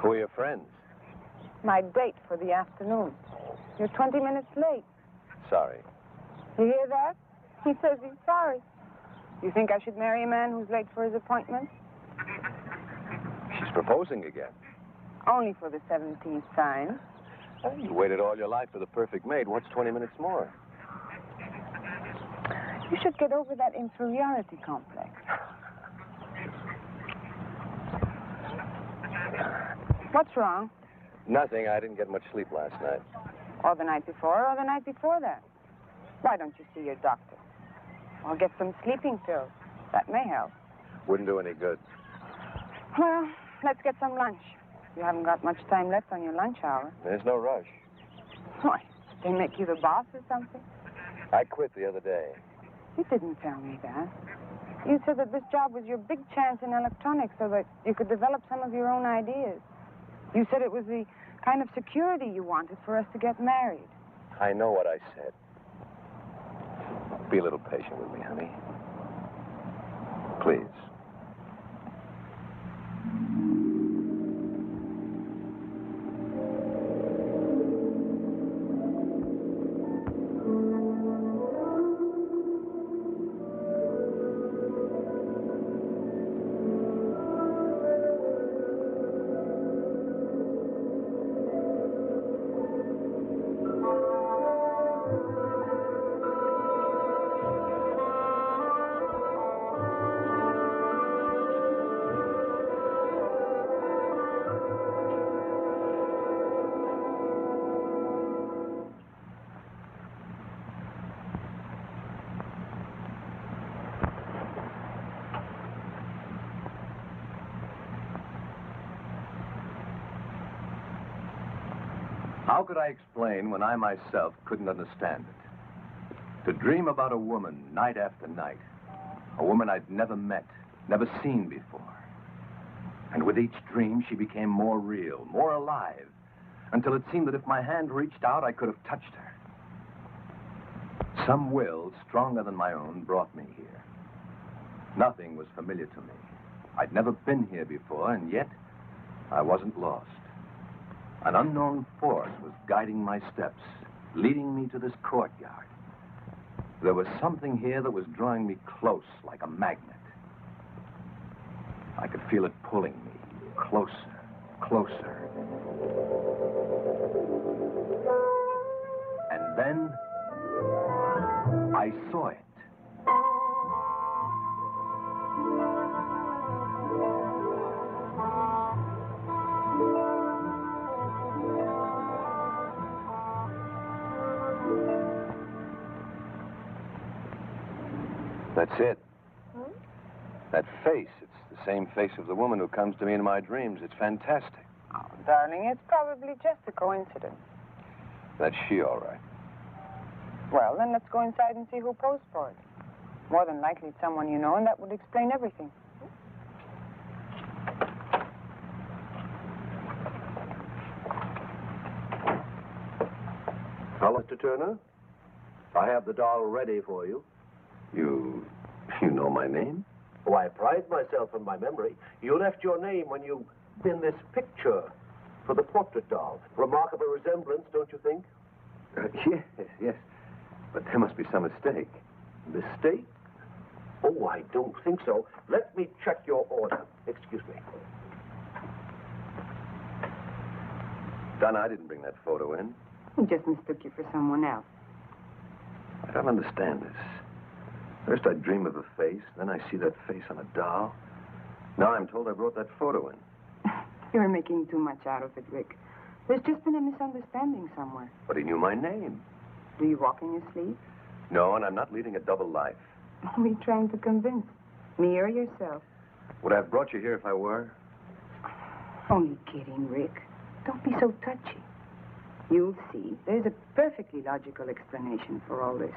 Who are your friends? My date for the afternoon. You're 20 minutes late. Sorry. You hear that? He says he's sorry. You think I should marry a man who's late for his appointment? She's proposing again. Only for the 17th time. You waited all your life for the perfect mate. What's 20 minutes more? You should get over that inferiority complex. What's wrong? Nothing. I didn't get much sleep last night. Or the night before, or the night before that. Why don't you see your doctor? Or get some sleeping pills. That may help. Wouldn't do any good. Well, let's get some lunch. You haven't got much time left on your lunch hour. There's no rush. Why? They make you the boss or something? I quit the other day. You didn't tell me that. You said that this job was your big chance in electronics so that you could develop some of your own ideas. You said it was the kind of security you wanted for us to get married. I know what I said. Be a little patient with me, honey. Please. How could I explain when I myself couldn't understand it? To dream about a woman night after night, a woman I'd never met, never seen before. And with each dream, she became more real, more alive, until it seemed that if my hand reached out, I could have touched her. Some will, stronger than my own, brought me here. Nothing was familiar to me. I'd never been here before, and yet I wasn't lost. An unknown force was guiding my steps, leading me to this courtyard. There was something here that was drawing me close like a magnet. I could feel it pulling me closer, closer. And then I saw it. That's it. Hmm? That face, it's the same face of the woman who comes to me in my dreams. It's fantastic. Oh, darling, it's probably just a coincidence. That's she, all right. Well, then let's go inside and see who posed for it. More than likely it's someone you know, and that would explain everything. Hello, Mr. Turner. I have the doll ready for you. You know my name? Oh, I pride myself on my memory. You left your name when you in this picture for the portrait doll. Remarkable resemblance, don't you think? Yes. But there must be some mistake. Mistake? Oh, I don't think so. Let me check your order. Excuse me. Donna, I didn't bring that photo in. He just mistook you for someone else. I don't understand this. First I dream of a face, then I see that face on a doll. Now I'm told I brought that photo in. You're making too much out of it, Rick. There's just been a misunderstanding somewhere. But he knew my name. Do you walk in your sleep? No, and I'm not leading a double life. Who are you trying to convince? Me or yourself? Would I have brought you here if I were? Only kidding, Rick. Don't be so touchy. You'll see. There's a perfectly logical explanation for all this.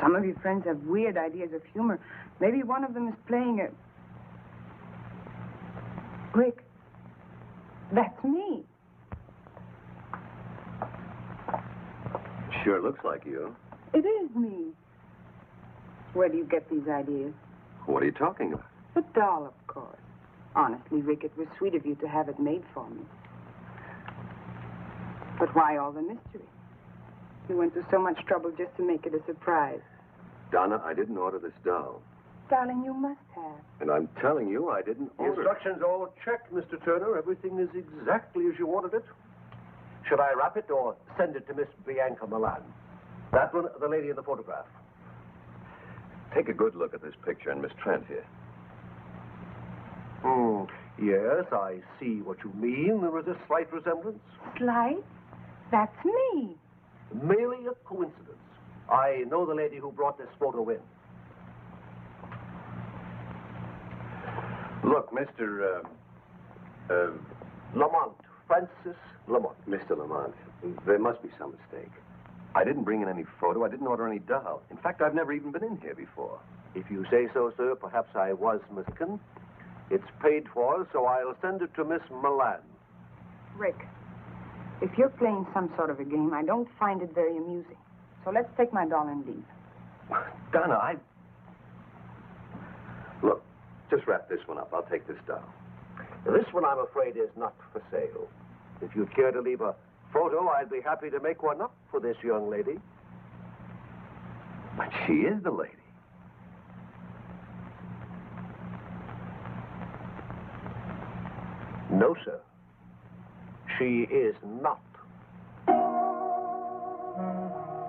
Some of your friends have weird ideas of humor. Maybe one of them is playing a... Rick, that's me. Sure looks like you. It is me. Where do you get these ideas? What are you talking about? The doll, of course. Honestly, Rick, it was sweet of you to have it made for me. But why all the mystery? You went to so much trouble just to make it a surprise. Donna, I didn't order this doll. Darling, you must have. And I'm telling you, I didn't The order it. instructions all checked, Mr. Turner. Everything is exactly as you ordered it. Should I wrap it or send it to Miss Bianca Milan? That one, the lady in the photograph. Take a good look at this picture and Miss Trent here. Yes, I see what you mean. There is a slight resemblance. Slight? That's me. Merely a coincidence. I know the lady who brought this photo in. Look, Mr. Lamont. Francis Lamont. Mr. Lamont, there must be some mistake. I didn't bring in any photo. I didn't order any doll. In fact, I've never even been in here before. If you say so, sir, perhaps I was mistaken. It's paid for, so I'll send it to Miss Milan. Rick, if you're playing some sort of a game, I don't find it very amusing. So let's take my doll and leave. Donna, Look, just wrap this one up. I'll take this doll. This one, I'm afraid, is not for sale. If you'd care to leave a photo, I'd be happy to make one up for this young lady. But she is the lady. No, sir. She is not.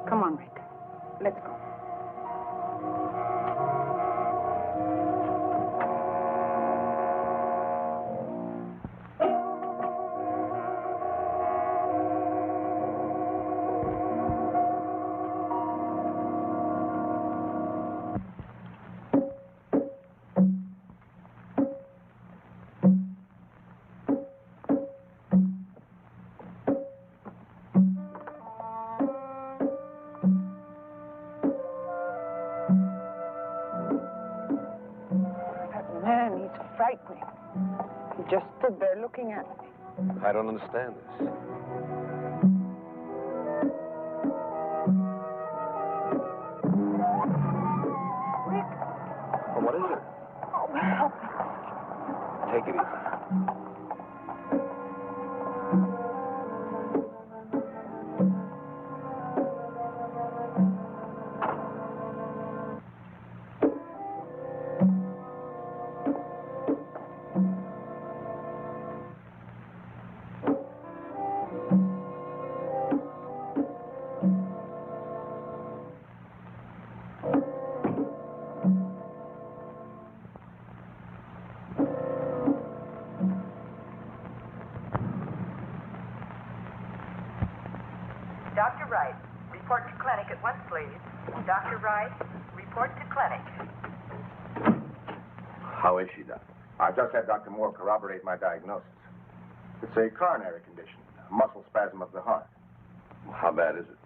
Come on, Rick. Let's go. Frightening. He just stood there looking at me. I don't understand this. Rick. Well, what is it? Oh, help me. Take it easy. Dr. Wright, report to clinic at once, please. Dr. Wright, report to clinic. How is she, Doc? I just had Dr. Moore corroborate my diagnosis. It's a coronary condition, a muscle spasm of the heart. How bad is it?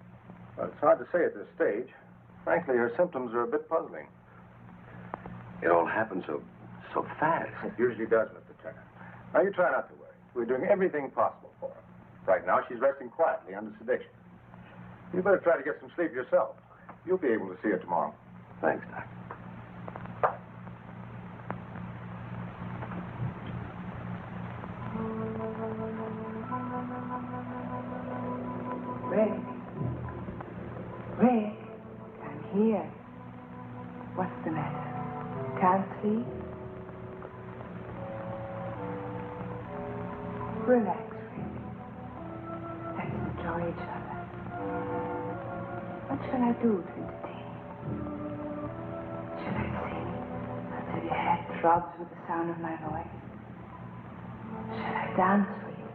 Well, it's hard to say at this stage. Frankly, her symptoms are a bit puzzling. It all happened so fast. It usually does, Mr. Turner. Now, you try not to worry. We're doing everything possible for her. Right now, she's resting quietly under sedation. You better try to get some sleep yourself. You'll be able to see her tomorrow. Thanks, Doc. Rick. Rick. I'm here. What's the matter? Can't sleep? Relax, Rick. Let's enjoy each other. What shall I do to entertain you? Shall I sing until your head throbs with the sound of my voice? Shall I dance for you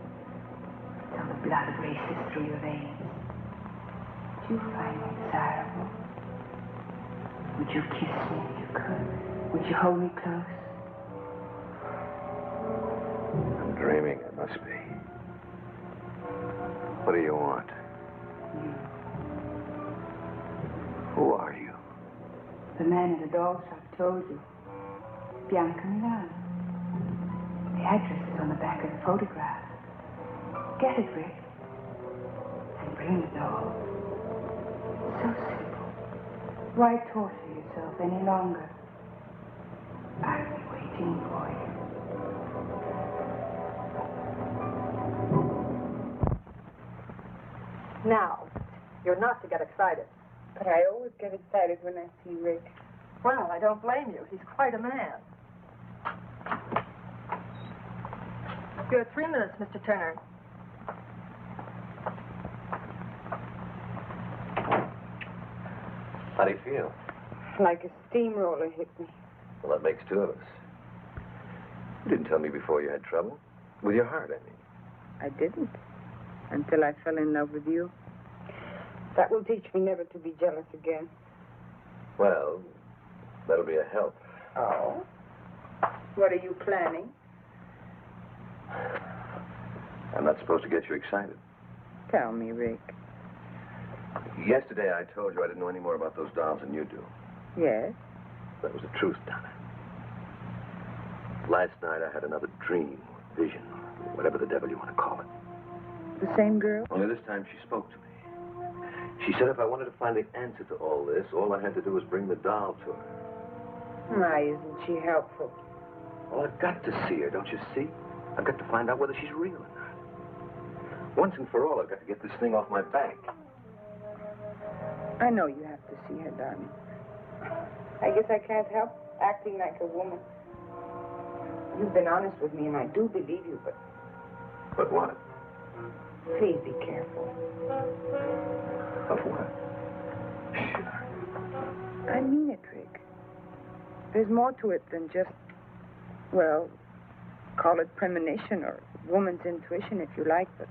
until the blood races through your veins? Do you find me desirable? Would you kiss me if you could? Would you hold me close? I'm dreaming, it must be. What do you want? You. Who are you? The man in the doll shop told you. Bianca Milan. The address is on the back of the photograph. Get it, Rick. And bring the doll. So simple. Why torture yourself any longer? I'll be waiting for you. Now, you're not to get excited. But I always get excited when I see Rick. Well, I don't blame you. He's quite a man. You have 3 minutes, Mr. Turner. How do you feel? Like a steamroller hit me. Well, that makes 2 of us. You didn't tell me before you had trouble. With your heart, I mean. I didn't. Until I fell in love with you. That will teach me never to be jealous again. Well, that'll be a help. Oh? What are you planning? I'm not supposed to get you excited. Tell me, Rick. Yesterday, I told you I didn't know any more about those dolls than you do. Yes? That was the truth, Donna. Last night, I had another dream, vision, whatever the devil you want to call it. The same girl? Only this time, she spoke to me. She said if I wanted to find the answer to all this, all I had to do was bring the doll to her. Why isn't she helpful? Well, I've got to see her, don't you see? I've got to find out whether she's real or not. Once and for all, I've got to get this thing off my back. I know you have to see her, darling. I guess I can't help acting like a woman. You've been honest with me, and I do believe you, but But what? please be careful. Of what? Sure. I mean it, Rick. There's more to it than just, well, call it premonition or woman's intuition if you like, but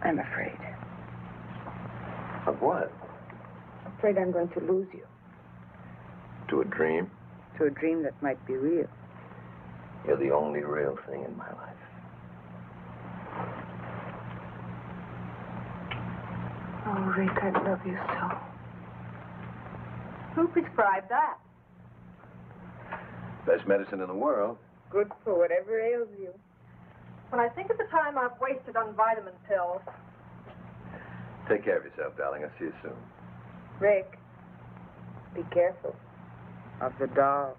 I'm afraid. Of what? Afraid I'm going to lose you. To a dream? To a dream that might be real. You're the only real thing in my life. Oh, Rick, I love you so. Who prescribed that? Best medicine in the world. Good for whatever ails you. When I think of the time I've wasted on vitamin pills. Take care of yourself, darling. I'll see you soon. Rick, be careful of the doll.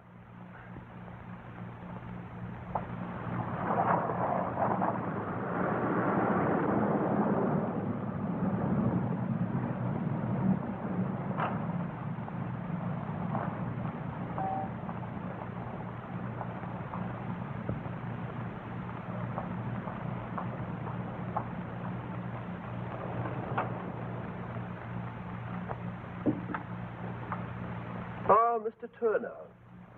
Mr. Turner,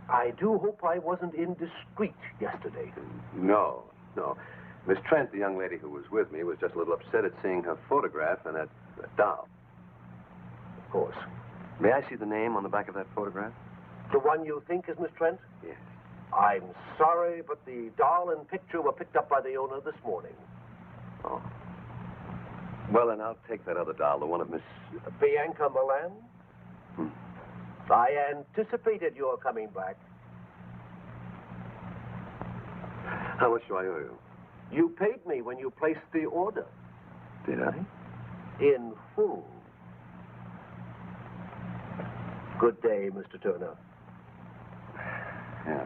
I do hope I wasn't indiscreet yesterday. No. Miss Trent, the young lady who was with me, was just a little upset at seeing her photograph and that doll. Of course. May I see the name on the back of that photograph? The one you think is Miss Trent? Yes. I'm sorry, but the doll and picture were picked up by the owner this morning. Oh. Well, then I'll take that other doll, the one of Miss... Bianca Milan? I anticipated your coming back. How much do I owe you? You paid me when you placed the order. Did I? In full. Good day, Mr. Turner. Yeah.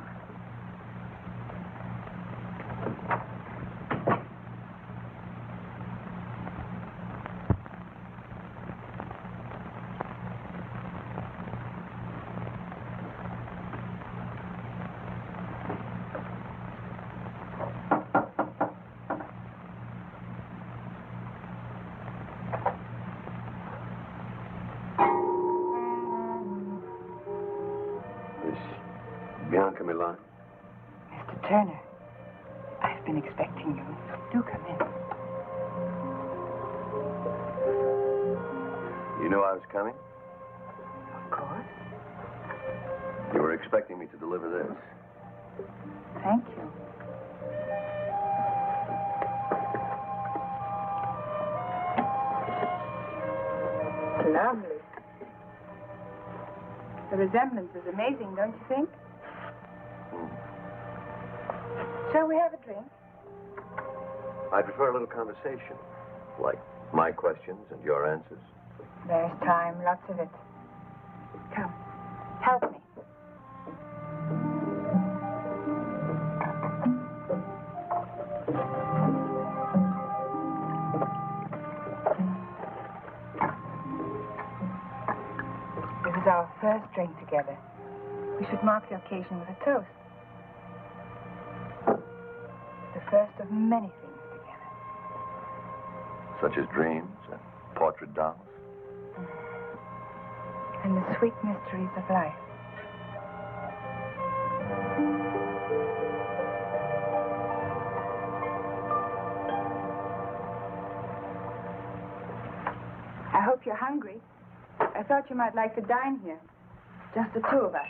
Bianca Milan? Mr. Turner, I've been expecting you. Do come in. You knew I was coming? Of course. You were expecting me to deliver this. Thank you. Lovely. The resemblance is amazing, don't you think? Shall we have a drink? I prefer a little conversation, like my questions and your answers. There's time, lots of it. Come, help me. first drink together. We should mark the occasion with a toast. The first of many things together. Such as dreams and portrait dolls. And the sweet mysteries of life. I hope you're hungry. I thought you might like to dine here. Just the two of us.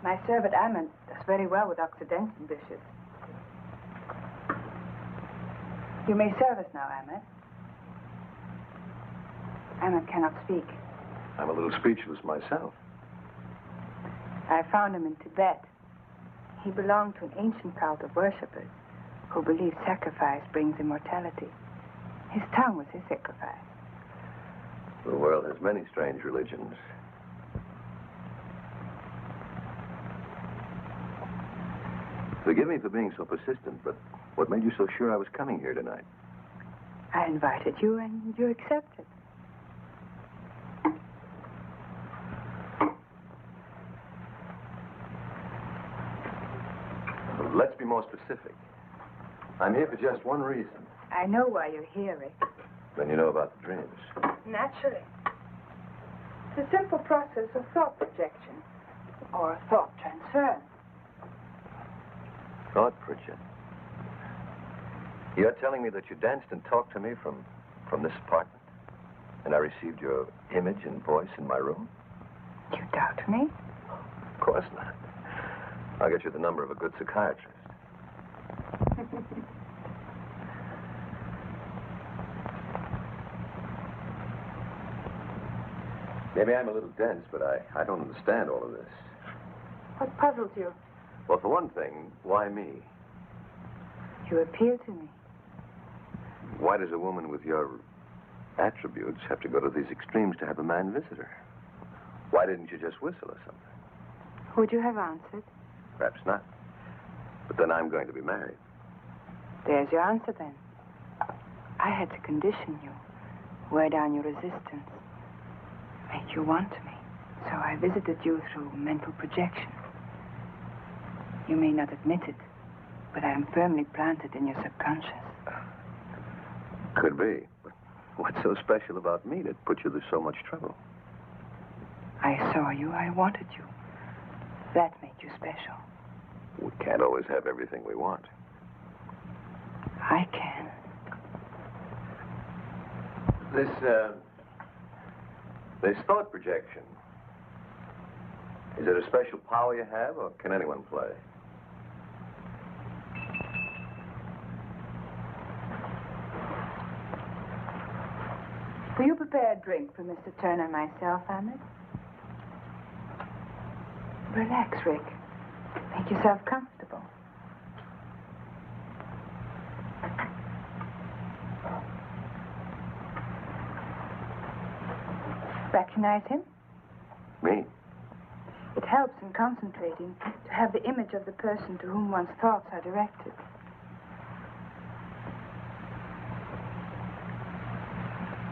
My servant, Ahmed, does very well with Occidental dishes. You may serve us now, Ahmed. Ahmed cannot speak. I'm a little speechless myself. I found him in Tibet. He belonged to an ancient cult of worshippers who believe sacrifice brings immortality. His tongue was his sacrifice. The world has many strange religions. Forgive me for being so persistent, but what made you so sure I was coming here tonight? I invited you and you accepted. Let's be more specific. I'm here for just one reason. I know why you're here, Rick. Then you know about the dreams. Naturally. It's a simple process of thought projection or thought transfer. Thought projection. You're telling me that you danced and talked to me from this apartment? And I received your image and voice in my room? You doubt me? Of course not. I'll get you the number of a good psychiatrist. Maybe I'm a little dense, but I don't understand all of this. What puzzles you? Well, for one thing, why me? You appeal to me. Why does a woman with your attributes have to go to these extremes to have a man visit her? Why didn't you just whistle or something? Would you have answered? Perhaps not. But then I'm going to be married. There's your answer, then. I had to condition you, wear down your resistance, make you want me. So I visited you through mental projection. You may not admit it, but I am firmly planted in your subconscious. Could be. But what's so special about me that put you through so much trouble? I saw you, I wanted you. That made you special. We can't always have everything we want. I can. This thought projection, is it a special power you have, or can anyone play? Will you prepare a drink for Mr. Turner and myself, Ahmed? Relax, Rick. Make yourself comfortable. Recognize him? Me? It helps in concentrating to have the image of the person to whom one's thoughts are directed.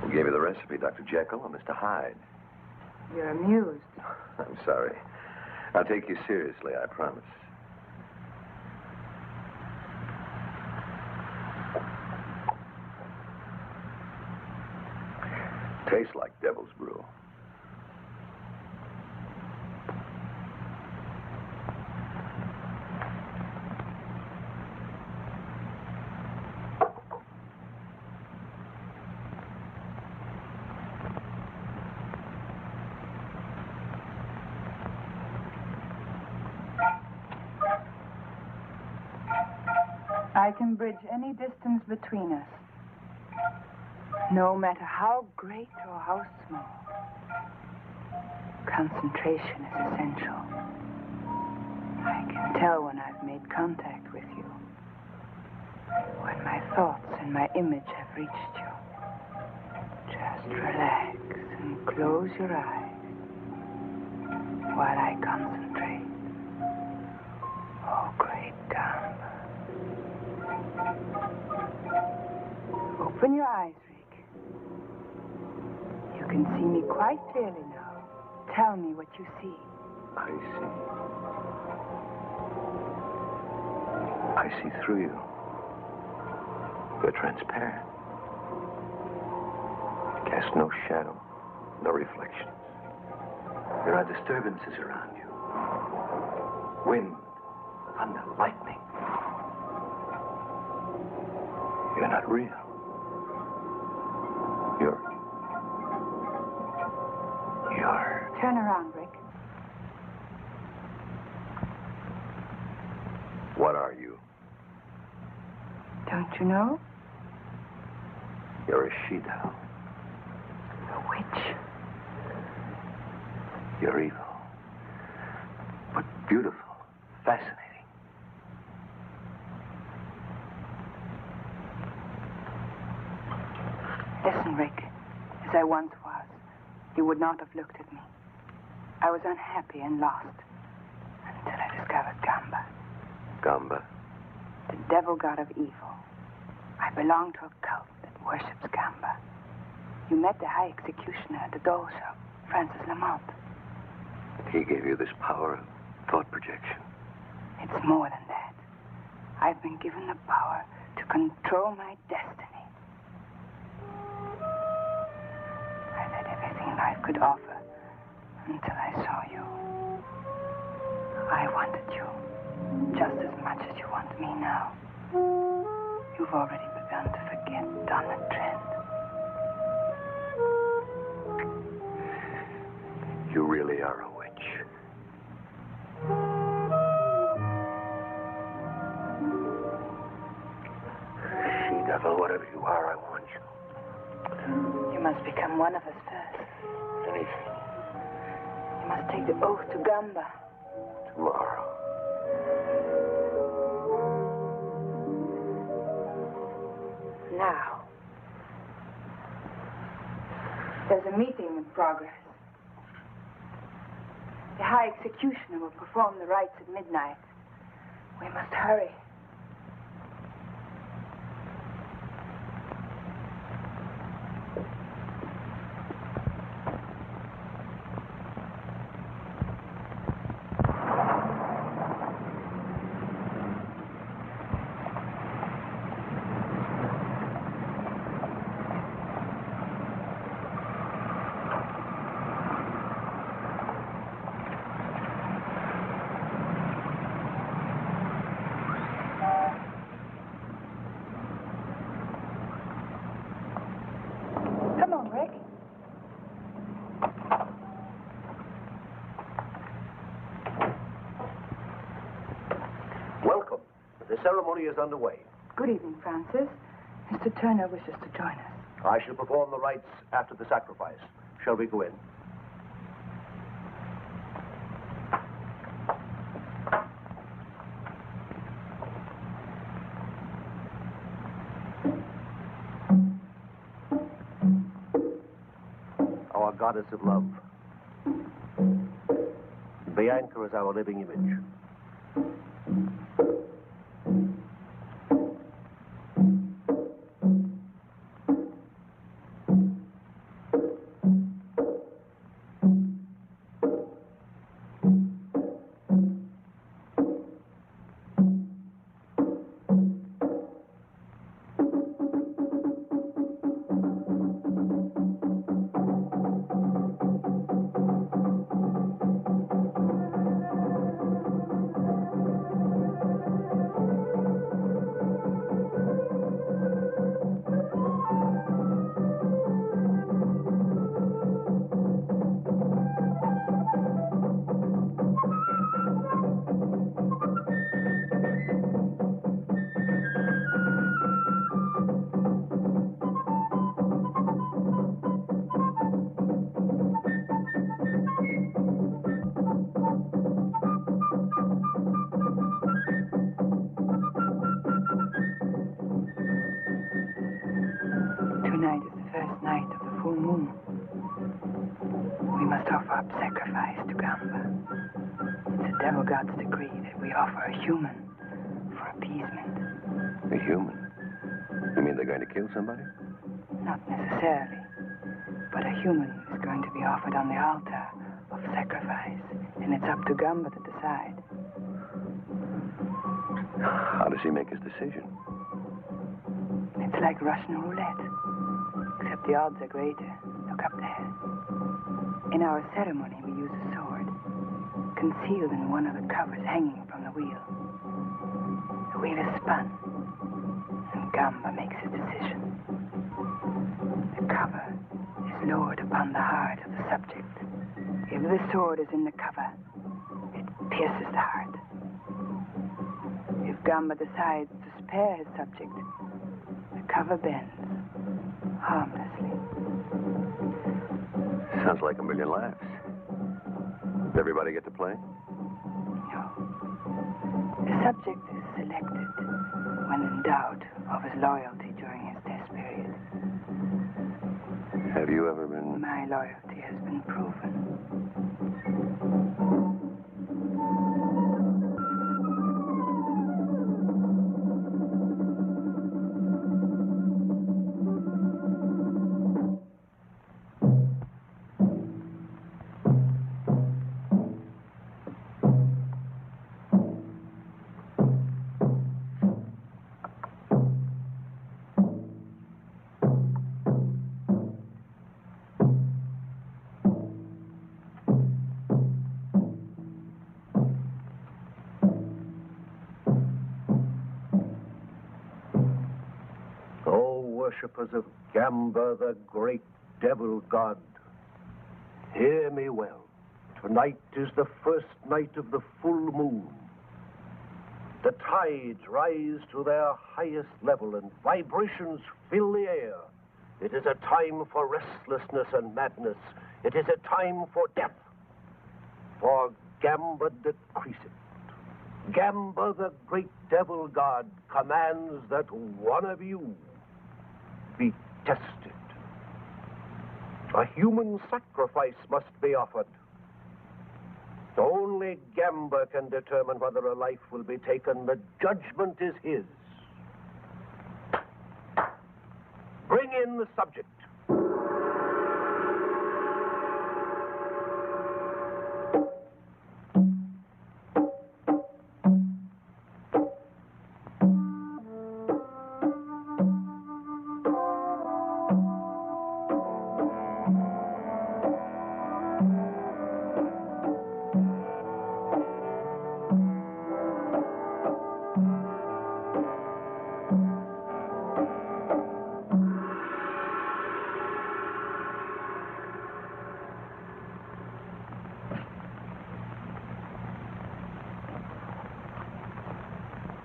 Who gave you the recipe, Dr. Jekyll or Mr. Hyde? You're amused. I'm sorry. I'll take you seriously, I promise. Tastes like devil's brew. I can bridge any distance between us, no matter how great or how small. Concentration is essential. I can tell when I've made contact with you, when my thoughts and my image have reached you. Just relax and close your eyes while I concentrate. Oh, great God. Open your eyes, Rick. You can see me quite clearly now. tell me what you see. I see through you. You're transparent. You cast no shadow, no reflections. There are disturbances around you. Wind, thunder, lightning. You're not real. You're... Turn around, Rick. What are you? Don't you know? You're a she-doll. A witch. You're evil. But beautiful. Fascinating. Listen, Rick. As I once was, you would not have looked at me. I was unhappy and lost until I discovered Gamba. Gamba? The devil god of evil. I belong to a cult that worships Gamba. You met the high executioner at the doll shop, Francis Lamont. He gave you this power of thought projection. It's more than that. I've been given the power to control my destiny. I've had everything life could offer until I saw you. I wanted you just as much as you want me now. You've already begun to forget Donna Trent. You really are a witch. She-devil, whatever you are, I want you. You must become one of us first. Anything. You must take the oath to Gamba. Tomorrow. Now. There's a meeting in progress. The High Executioner will perform the rites at midnight. We must hurry. Come on, Rick. Welcome. The ceremony is underway. Good evening, Francis. Mr. Turner wishes to join us. I shall perform the rites after the sacrifice. Shall we go in? Our goddess of love. Bianca is our living image. Tonight is the first night of the full moon. We must offer up sacrifice to Gamba. It's the devil god's decree that we offer a human for appeasement. A human? You mean they're going to kill somebody? Not necessarily, but a human is going to be offered on the altar of self-sacrifice, and it's up to Gamba to decide. How does he make his decision? It's like Russian roulette, except the odds are greater. Look up there. In our ceremony, we use a sword, concealed in one of the covers hanging from the wheel. The wheel is spun, and Gamba makes his decision. The cover is lowered upon the heart of the subject. If the sword is in the cover, it pierces the heart. If Gamba decides to spare his subject, the cover bends harmlessly. Sounds like a million laughs. Does everybody get to play? No. The subject is selected when in doubt of his loyalty during his test period. Have you ever been... My loyalty has been proven. Worshippers of Gamba, the great devil god, hear me well. Tonight is the first night of the full moon. The tides rise to their highest level and vibrations fill the air. It is a time for restlessness and madness. It is a time for death. For Gamba decrees it. Gamba, the great devil god, commands that one of you be tested. A human sacrifice must be offered. Only Gamba can determine whether a life will be taken. The judgment is his. Bring in the subject.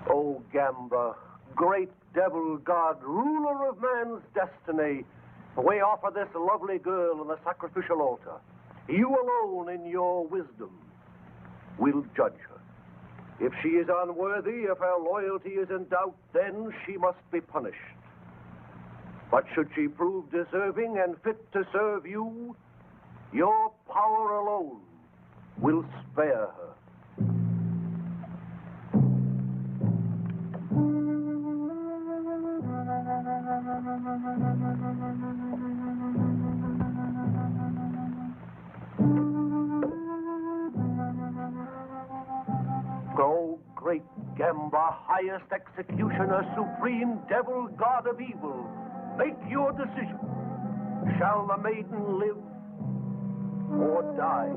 O Gamba, great devil god, ruler of man's destiny, we offer this lovely girl on the sacrificial altar. You alone, in your wisdom, will judge her. If she is unworthy, if her loyalty is in doubt, then she must be punished. But should she prove deserving and fit to serve you, your power alone will spare her. O great Gamba, highest executioner, supreme devil, god of evil, make your decision. Shall the maiden live or die?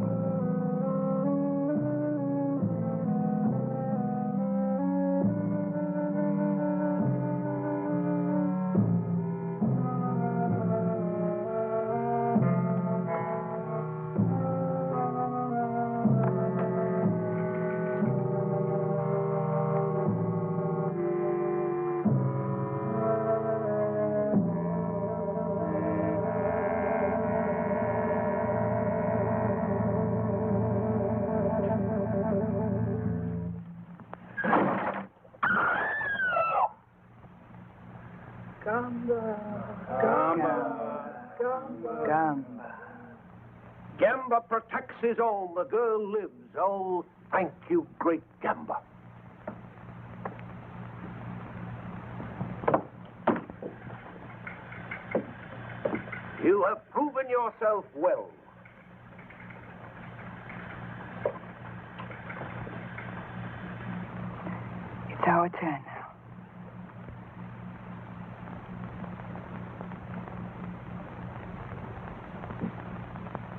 Gamba. Gamba protects his own. The girl lives. Oh, thank you, great Gamba. You have proven yourself well. It's our turn now.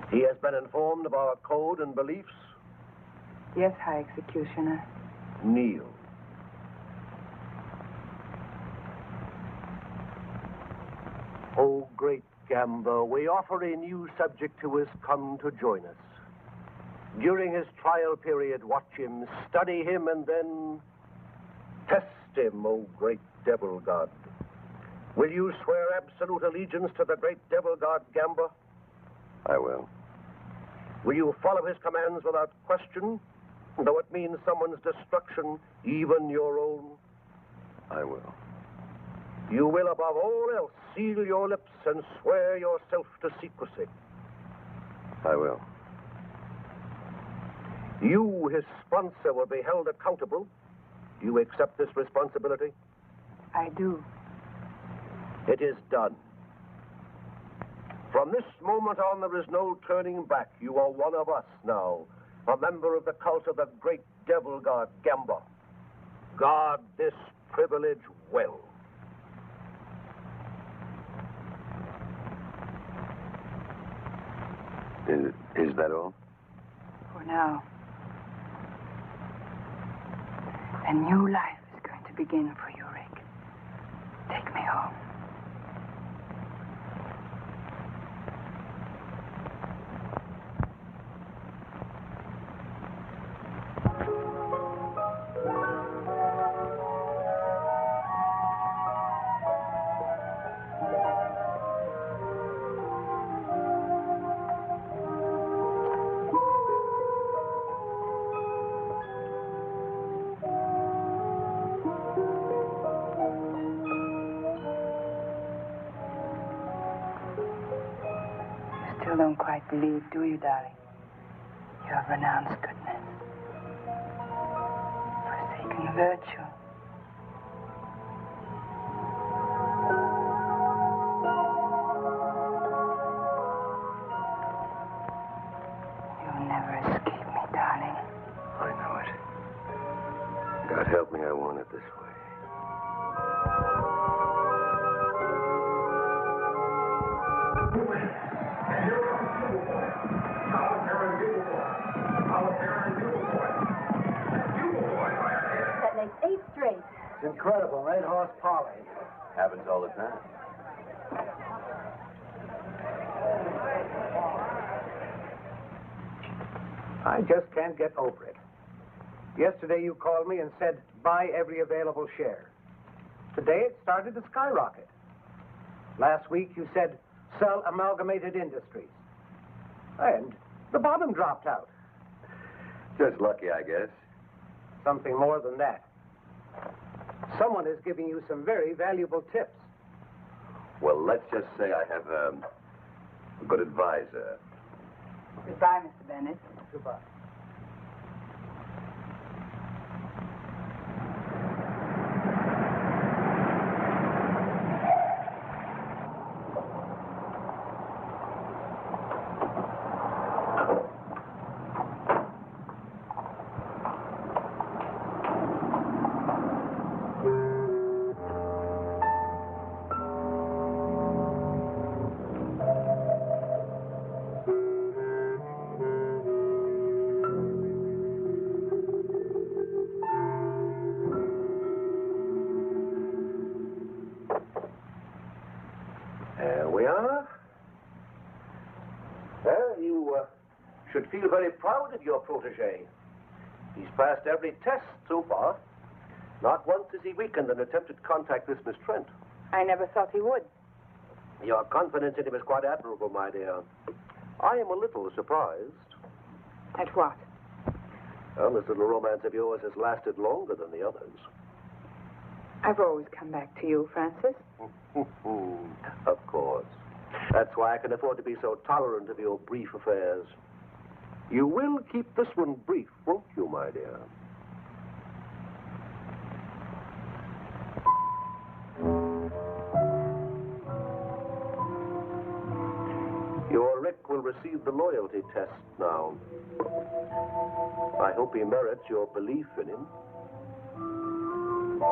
He has been informed of our code and beliefs. Yes, High Executioner. Kneel. Oh, great Gamba, we offer a new subject who has come to join us. During his trial period, watch him, study him, and then test him, oh great devil god. Will you swear absolute allegiance to the great devil god Gamba? I will. Will you follow his commands without question, though it means someone's destruction, even your own? I will. You will, above all else, seal your lips and swear yourself to secrecy. I will. You, his sponsor, will be held accountable. Do you accept this responsibility? I do. It is done. From this moment on, there is no turning back. You are one of us now, a member of the cult of the great devil god Gamba. Guard this privilege well. Is that all? For now. A new life is going to begin for you, Rick. Take me home. Still don't quite believe, do you, darling? You have renounced goodness, forsaken virtue. You'll never escape me, darling. I know it. God help me, I want it this way. That makes 8 straight. It's incredible, 8-horse poly. Happens all the time. I just can't get over it. Yesterday you called me and said, buy every available share. Today it started to skyrocket. Last week you said, sell Amalgamated Industries. And the bottom dropped out. Just lucky, I guess. Something more than that. Someone is giving you some very valuable tips. Well, let's just say I have a good advisor. Goodbye, Mr. Bennett. Goodbye. There we are. Well, you should feel very proud of your protege. He's passed every test so far. Not once has he weakened in attempted contact with Miss Trent. I never thought he would. Your confidence in him is quite admirable, my dear. I am a little surprised. At what? Well, this little romance of yours has lasted longer than the others. I've always come back to you, Francis. Of course. That's why I can afford to be so tolerant of your brief affairs. You will keep this one brief, won't you, my dear? Your Rick will receive the loyalty test now. I hope he merits your belief in him. Well,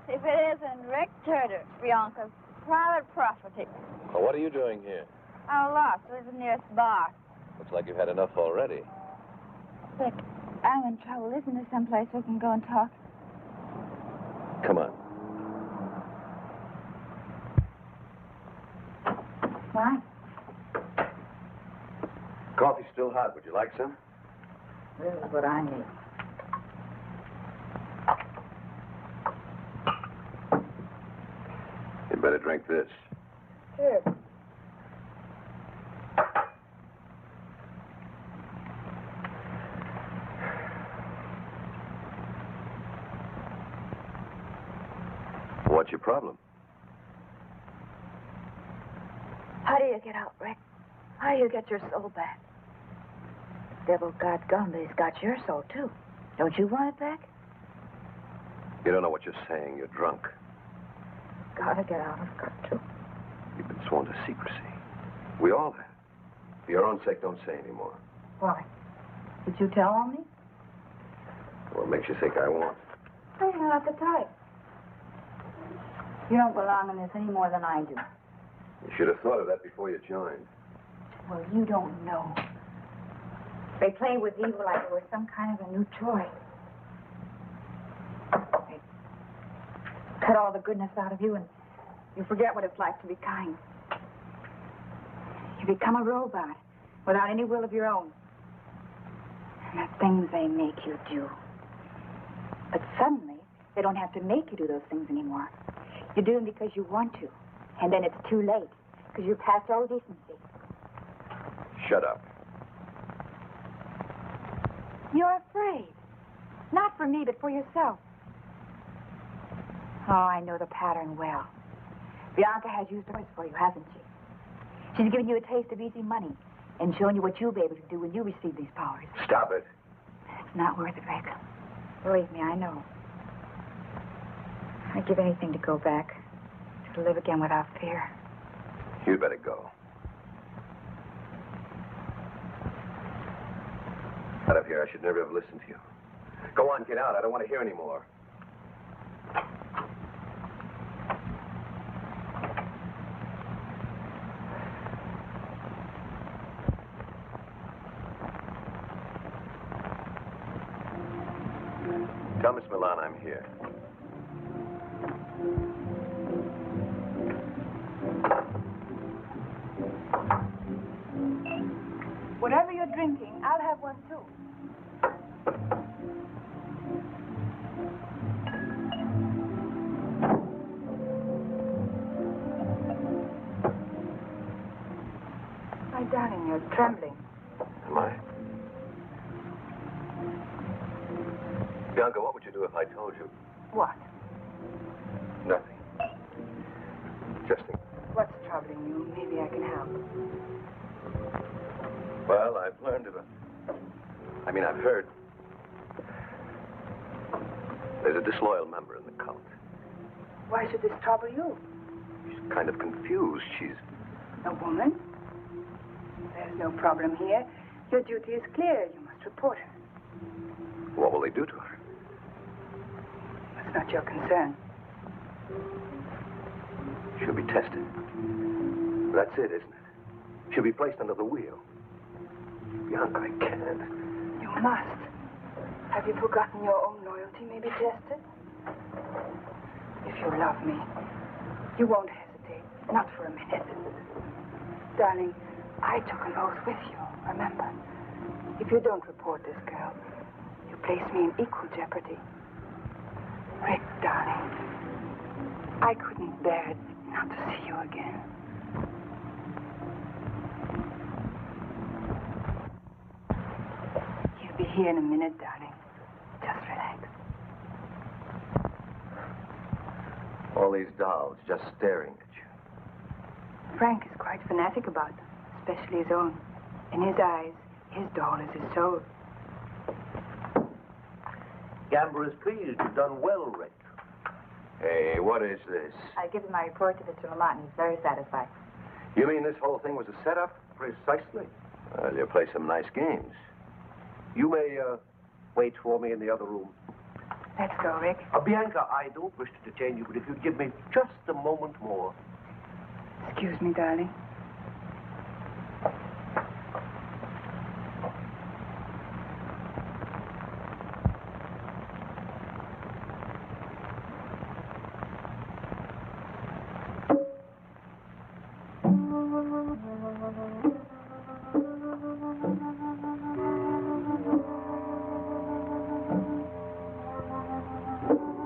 if it isn't Rick Turner, Bianca's private property. Well, what are you doing here? I'm lost. Live in the nearest bar. Looks like you've had enough already. Rick, I'm in trouble. Isn't there someplace we can go and talk? Come on. Why? Coffee's still hot. Would you like some? This is what I need. You better drink this. Sure. What's your problem? How do you get out, Rick? How do you get your soul back? Devil got gun, but he's got your soul, too. Don't you want it back? You don't know what you're saying. You're drunk. Gotta get out. I've got to. You've been sworn to secrecy. We all have. For your own sake, don't say anymore. Why? Did you tell on me? What makes you think I won't? I'm not the type. You don't belong in this any more than I do. You should have thought of that before you joined. Well, you don't know. They play with evil like it was some kind of a new toy. They cut all the goodness out of you, and you forget what it's like to be kind. You become a robot without any will of your own. And the things they make you do. But suddenly, they don't have to make you do those things anymore. You do them because you want to. And then it's too late, because you're past all decency. Shut up. You're afraid. Not for me, but for yourself. Oh, I know the pattern well. Bianca has used hers for you, hasn't she? She's given you a taste of easy money and shown you what you'll be able to do when you receive these powers. Stop it. It's not worth it, Rick. Believe me, I know. I'd give anything to go back, to live again without fear. You'd better go. Out of here, I should never have listened to you. Go on, get out. I don't want to hear any more. Tell Miss Milan I'm here. Whatever you're drinking, I'll have one too. My darling, you're trembling. Am I? Bianca, what would you do if I told you? What? Nothing. Just think. What's troubling you? Maybe I can help. Well, I've learned of I've heard. There's a disloyal member in the cult. Why should this trouble you? She's kind of confused. She's... A woman? There's no problem here. Your duty is clear. You must report her. What will they do to her? That's not your concern. She'll be tested. That's it, isn't it? She'll be placed under the wheel. Bianca, I can't. You must. Have you forgotten your own loyalty may be tested? If you love me, you won't hesitate. Not for a minute. Darling, I took an oath with you, remember? If you don't report this girl, you place me in equal jeopardy. Rick, darling, I couldn't bear it not to see you again. You'll be here in a minute, darling. Just relax. All these dolls just staring at you. Frank is quite fanatic about them, especially his own. In his eyes, his doll is his soul. Gamber is pleased. You've done well, Rick. Hey, what is this? I give him my report to Mr. Lamont, and he's very satisfied. You mean this whole thing was a setup? Precisely. Well, you play some nice games. You may wait for me in the other room. Let's go, Rick. Bianca, I don't wish to detain you, but if you'd give me just a moment more. Excuse me, darling.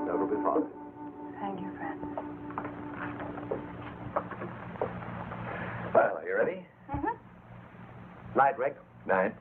That'll be fine. Thank you, Francis. Well, are you ready? Mm-hmm. Night, Rick. Night.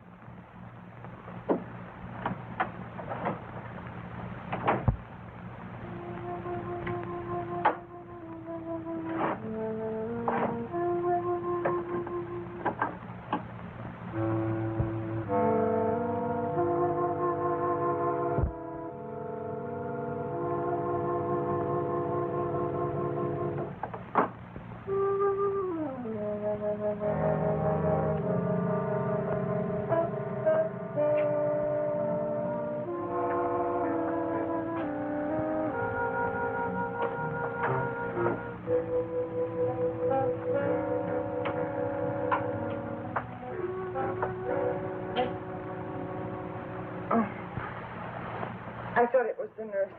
I thought it was the nurse.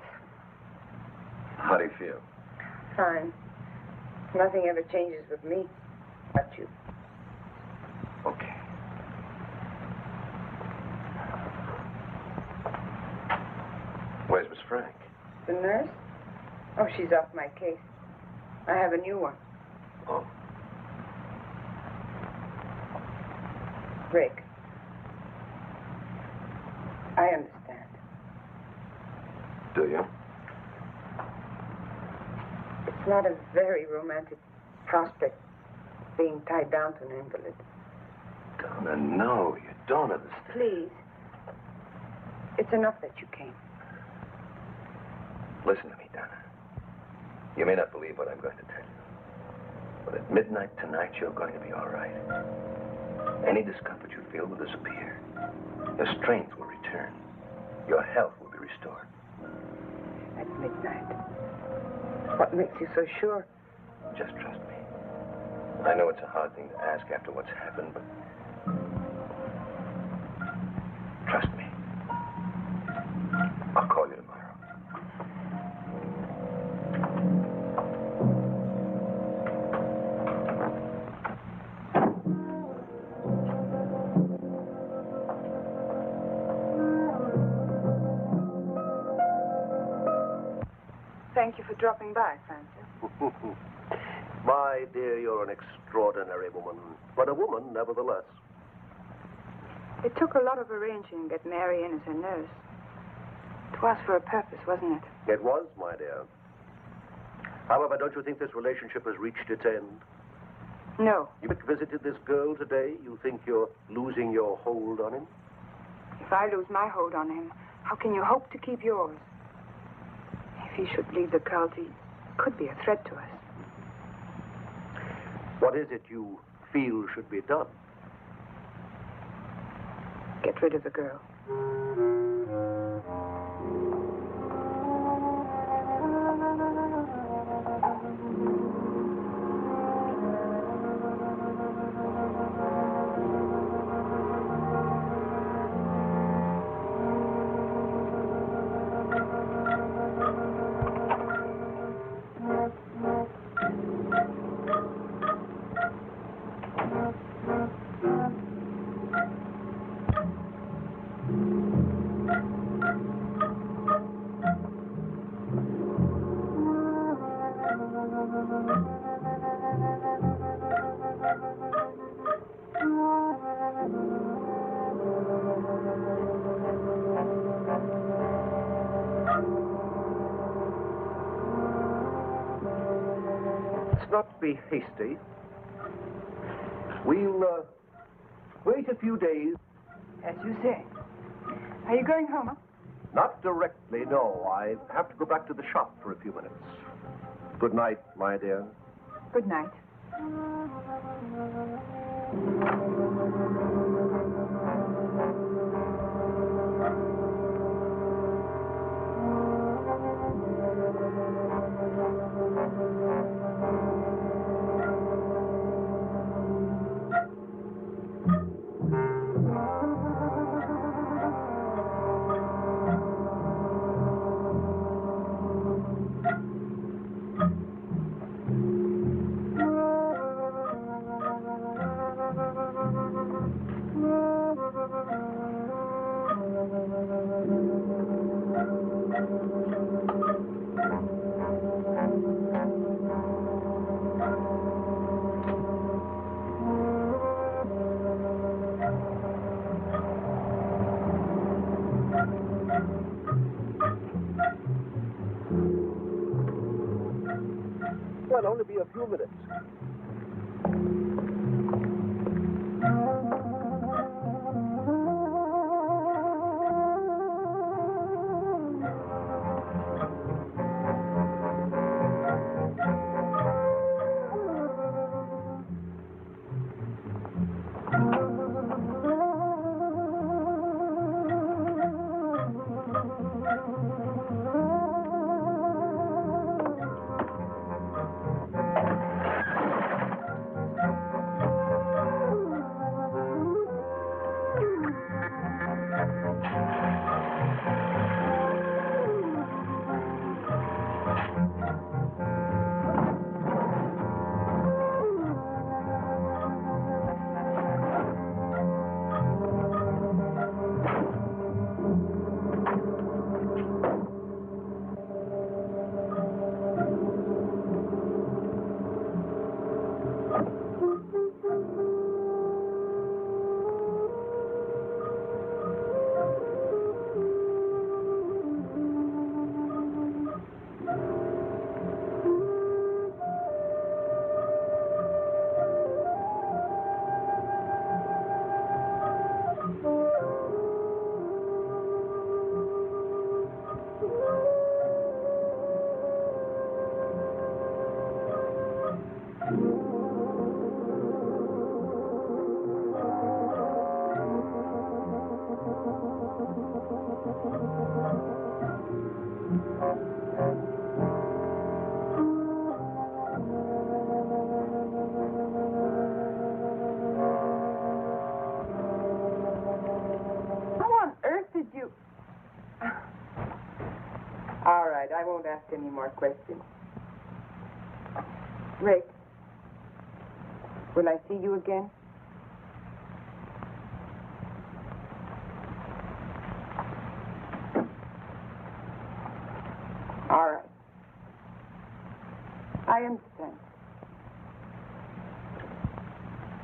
How do you feel? Fine. Nothing ever changes with me, but you. Okay. Where's Miss Frank? The nurse? Oh, she's off my case. I have a new one. Oh. Rick. I understand. Do you? It's not a very romantic prospect, being tied down to an invalid. Donna, no, you don't understand. Please. It's enough that you came. Listen to me, Donna. You may not believe what I'm going to tell you. But at midnight tonight, you're going to be all right. Any discomfort you feel will disappear. Your strength will return. Your health will be restored. At midnight. What makes you so sure? Just trust me. I know it's a hard thing to ask after what's happened, but trust me. I'll call you tomorrow. Thank you for dropping by, Francis. My dear, you're an extraordinary woman, but a woman nevertheless. It took a lot of arranging to get Mary in as a nurse. It was for a purpose, wasn't it? It was, my dear. However, don't you think this relationship has reached its end? No. You visited this girl today. You think you're losing your hold on him? If I lose my hold on him, how can you hope to keep yours? If he should leave the cult, he could be a threat to us. What is it you feel should be done? Get rid of the girl. Let's not be hasty. We'll wait a few days. As you say. Are you going home, huh? Not directly, no. I have to go back to the shop for a few minutes. Good night, my dear. Good night. Well, only be a few minutes. All right, I won't ask any more questions. Rick, will I see you again? All right. I understand.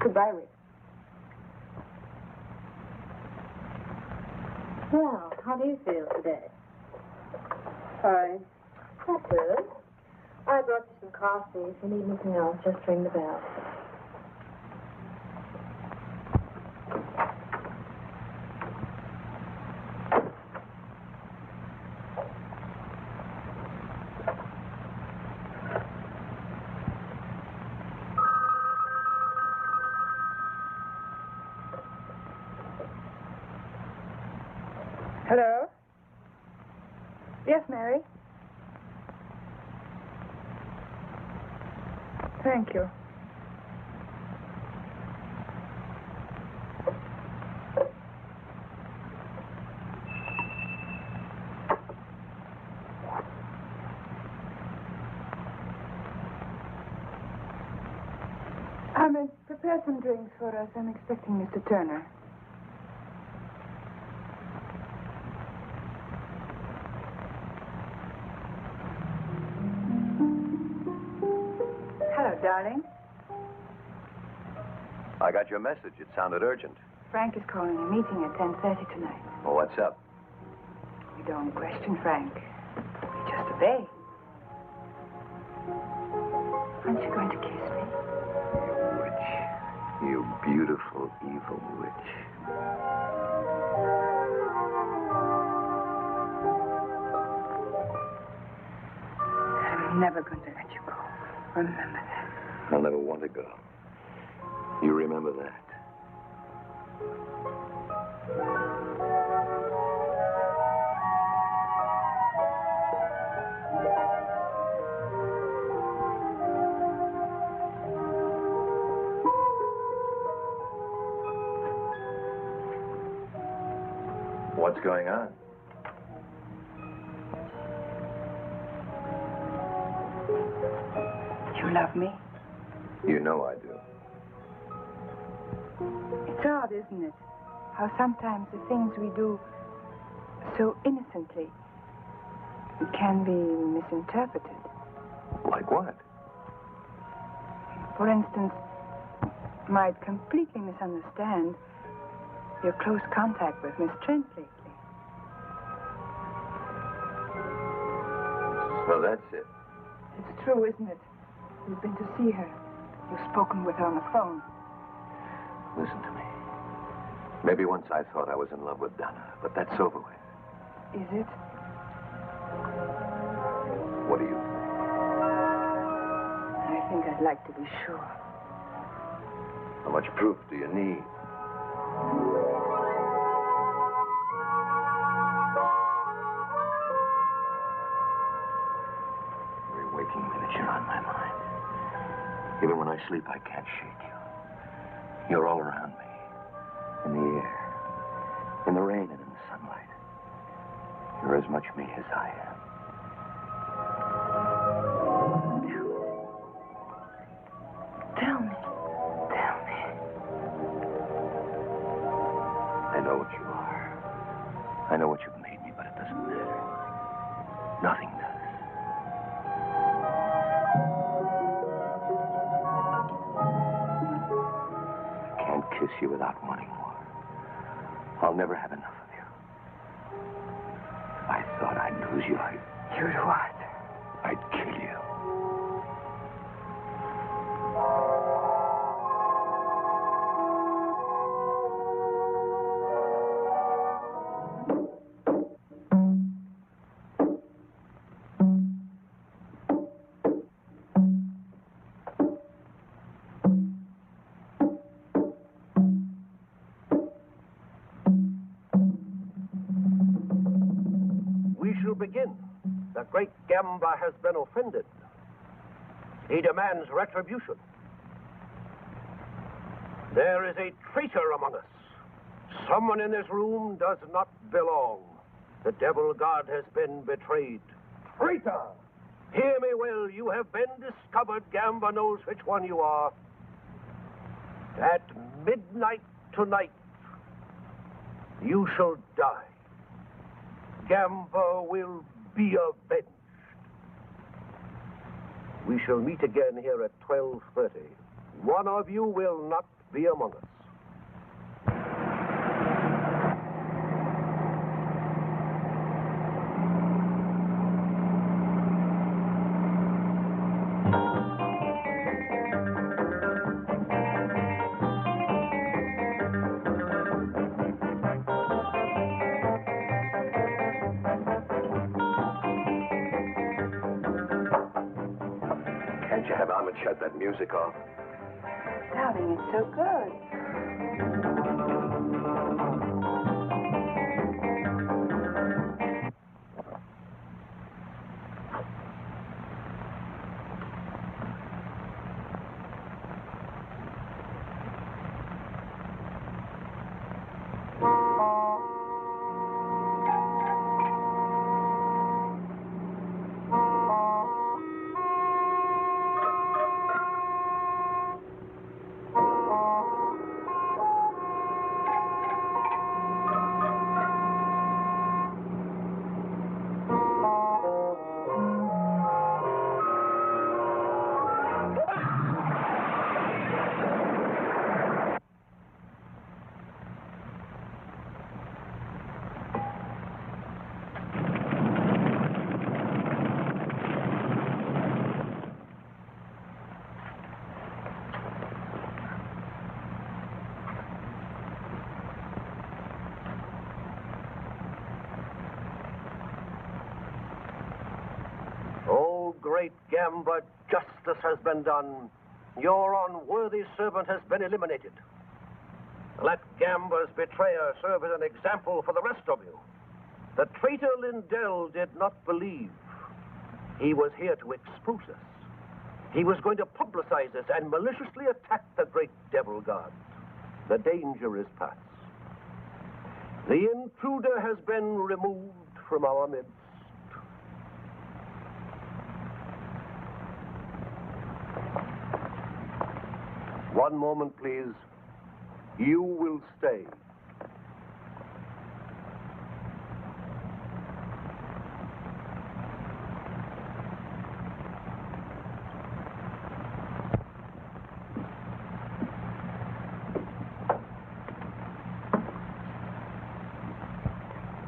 Goodbye, Rick. Well, how do you feel today? Fine. That's good. I brought you some coffee. If you need anything else, just ring the bell. Hello? Yes, Mary? Thank you. Prepare some drinks for us. I'm expecting Mr. Turner. Hello, darling. I got your message. It sounded urgent. Frank is calling a meeting at 10:30 tonight. Well, what's up? We don't question Frank. We just obey. Aren't you going to kiss me? You witch. You beautiful, evil witch. I'm never going to let you go. remember that. I'll never want to go. You remember that? What's going on? You love me? You know I do. It's odd, isn't it? How sometimes the things we do so innocently can be misinterpreted. Like what? For instance, might completely misunderstand your close contact with Miss Trent lately. So that's it. It's true, isn't it? You've been to see her. You've spoken with her on the phone. Listen to me. Maybe once I thought I was in love with Donna, but that's over with. Is it? What do you think? I think I'd like to be sure. How much proof do you need? Every waking minute you're on my mind. Even when I sleep, I can't shake you. You're all around me. In the air. In the rain and in the sunlight. You're as much me as I am. Tell me. Tell me. I know what you are. I know what you've made me, but it doesn't matter. Nothing does. I can't kiss you without wanting more. I'll never have enough of you. If I thought I'd lose you, You'd what? I'd kill you. We shall begin. The great Gamba has been offended. He demands retribution. There is a traitor among us. Someone in this room does not belong. The devil god has been betrayed. Traitor! Hear me well. You have been discovered. Gamba knows which one you are. At midnight tonight, you shall die. Gamba will be avenged. We shall meet again here at 12:30. One of you will not be among us. Can't you have Ahmed shut that music off? Darling, it's so good. Great Gamba justice has been done. Your unworthy servant has been eliminated. Let Gamba's betrayer serve as an example for the rest of you. The traitor Lindell did not believe. He was here to expose us. He was going to publicize us and maliciously attack the great devil god. The danger is past. The intruder has been removed from our midst. One moment, please. You will stay.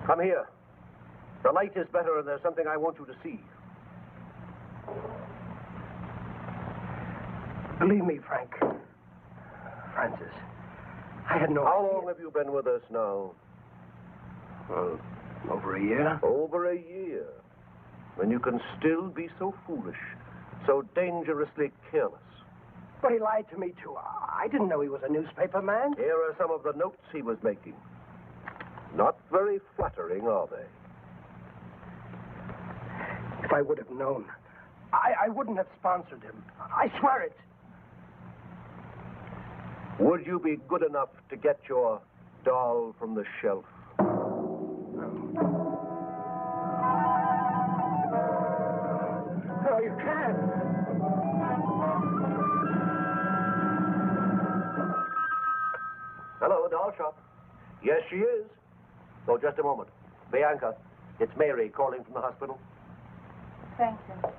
Come here. The light is better and there's something I want you to see. Believe me, Frank. Francis, I had no How idea. long have you been with us now? Well, over a year. Over a year. And you can still be so foolish, so dangerously careless. But he lied to me, too. I didn't know he was a newspaper man. Here are some of the notes he was making. Not very flattering, are they? If I would have known, I wouldn't have sponsored him. I swear it. Would you be good enough to get your doll from the shelf? No, you can't. Hello, doll shop. Yes, she is. Oh, just a moment. Bianca, it's Mary calling from the hospital. Thank you.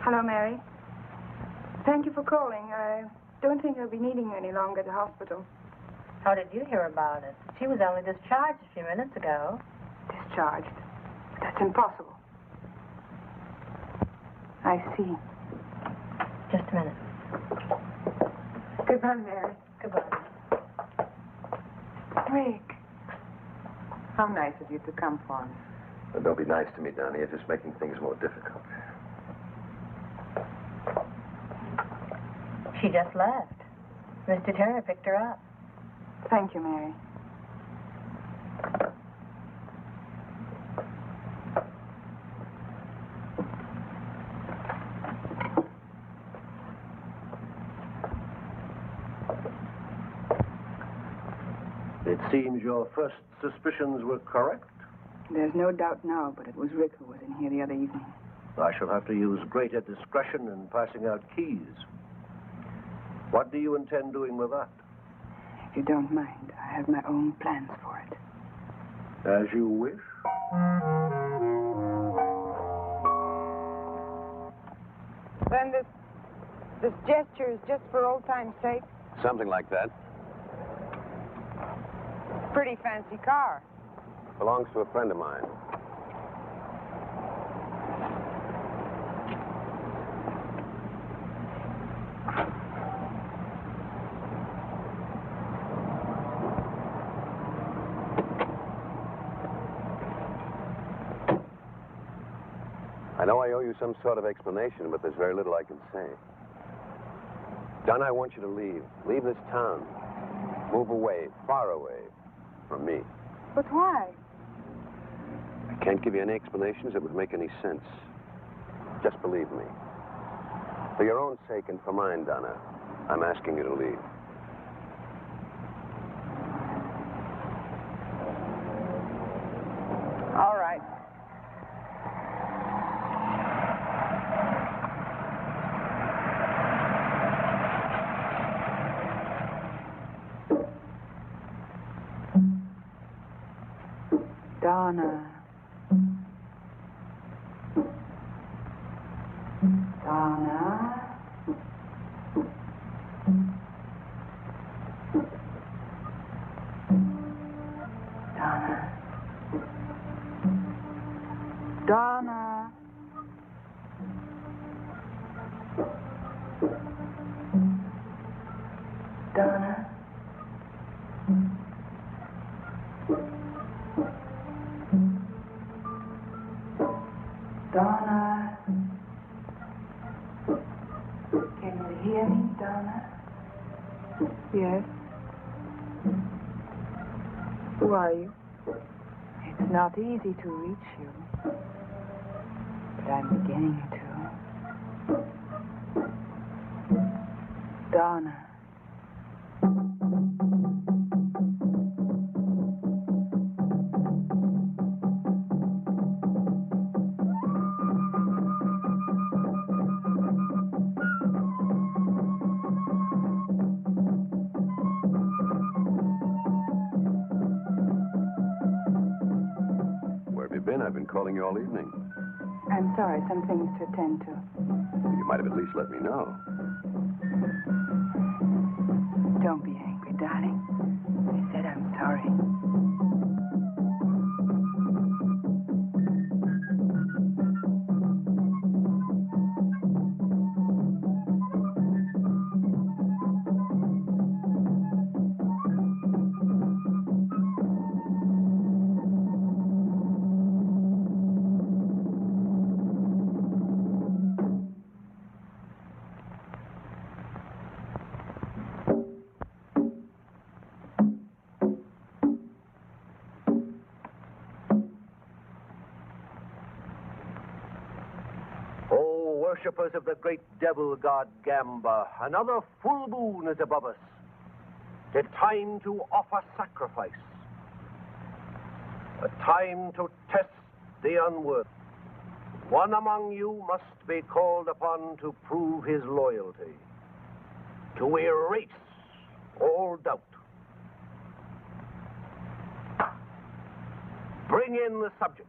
Hello, Mary. Thank you for calling. I don't think I'll be needing you any longer at the hospital. How did you hear about it? She was only discharged a few minutes ago. Discharged. That's impossible. I see. Just a minute. Goodbye, Mary. Goodbye. Rick. How nice of you to come for me. Well, don't be nice to me, Donnie. You're just making things more difficult. She just left. Mr. Turner picked her up. Thank you, Mary. It seems your first suspicions were correct. There's no doubt now, but it was Rick who was in here the other evening. I shall have to use greater discretion in passing out keys. What do you intend doing with that? If you don't mind, I have my own plans for it. As you wish. Then this gesture is just for old time's sake? Something like that. Pretty fancy car. Belongs to a friend of mine. I know I owe you some sort of explanation, but there's very little I can say. Don, I want you to leave. Leave this town. Move away, far away from me. But why? I can't give you any explanations that would make any sense. Just believe me. For your own sake and for mine, Donna, I'm asking you to leave. All right. Donna. Donna. Donna. Donna. Donna. Donna. hear me, Donna? Yes. Who are you? It's not easy to reach you, but I'm beginning to. Donna. Where have you been? I've been calling you all evening. I'm sorry, some things to attend to. You might have at least let me know. Don't be angry, darling. I said I'm sorry. Oh, worshippers of the great devil god Gamba, another full moon is above us. The time to offer sacrifice. A time to test the unworthy. One among you must be called upon to prove his loyalty, to erase all doubt. Bring in the subject.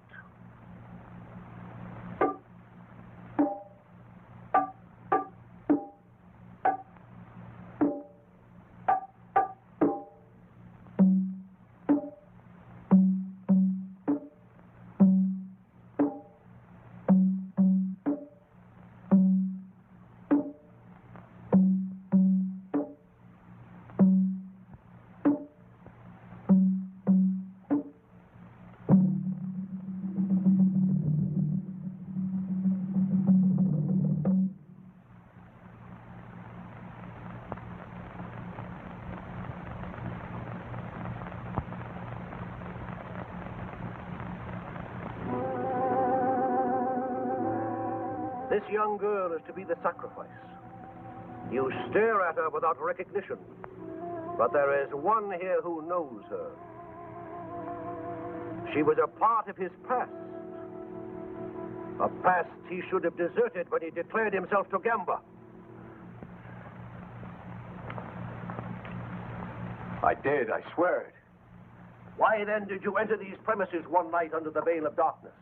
This young girl is to be the sacrifice. You stare at her without recognition, but there is one here who knows her. She was a part of his past. A past he should have deserted when he declared himself to Gamba. I did, I swear it. Why then did you enter these premises one night under the veil of darkness?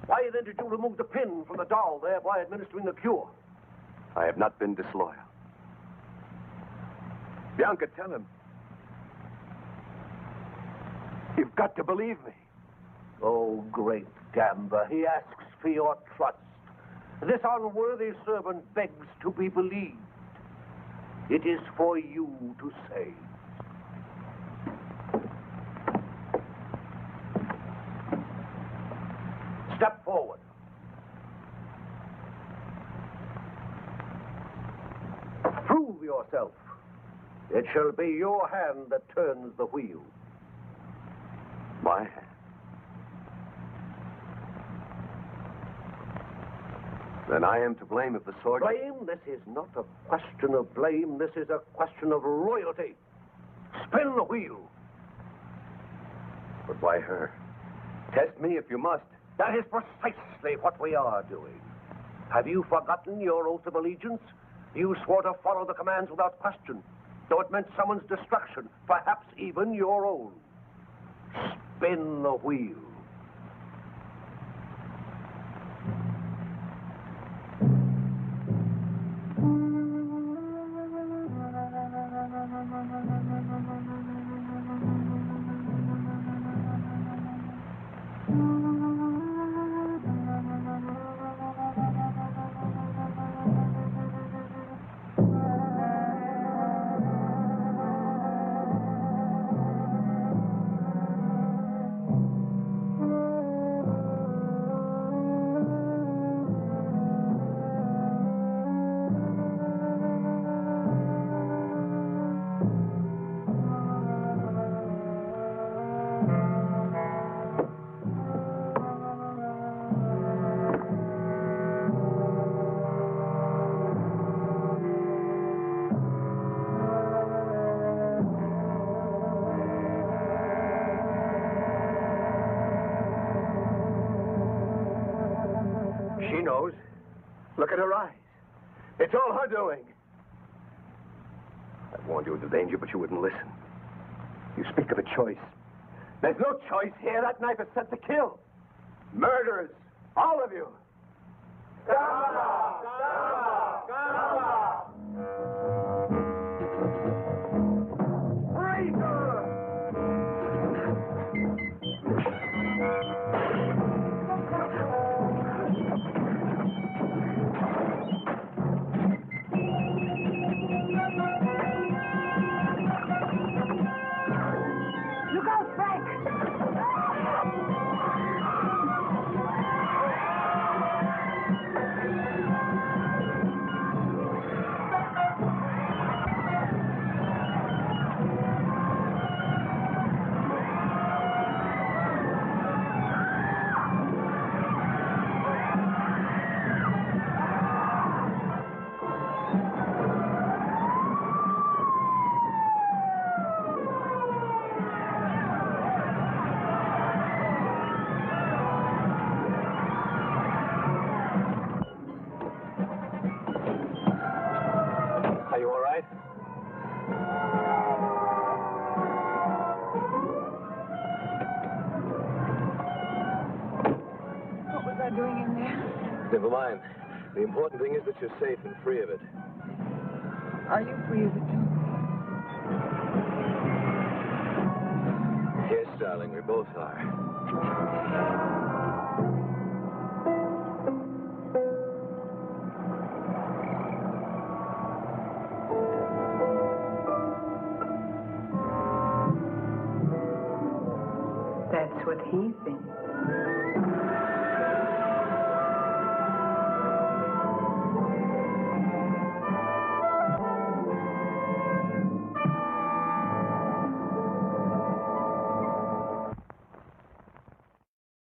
Why then did you remove the pin from the doll, thereby administering the cure? I have not been disloyal. Bianca, tell him. You've got to believe me. Oh, great Gamba, he asks for your trust. This unworthy servant begs to be believed. It is for you to say. Step forward. Prove yourself. It shall be your hand that turns the wheel. My hand? Then I am to blame if the sword... Blame? This is not a question of blame. This is a question of loyalty. Spin the wheel. But why her? Test me if you must. That is precisely what we are doing. Have you forgotten your oath of allegiance? You swore to follow the commands without question, though it meant someone's destruction, perhaps even your own. Spin the wheel. at her eyes. It's all her doing. I warned you of the danger, but you wouldn't listen. You speak of a choice. There's no choice here. That knife is set to kill. Murderers, all of you. Look out, Frank! Are you all right? What was I doing in there? Never mind. The important thing is that you're safe and free of it. Are you free of it, too? Yes, darling, we both are. That's what he thinks.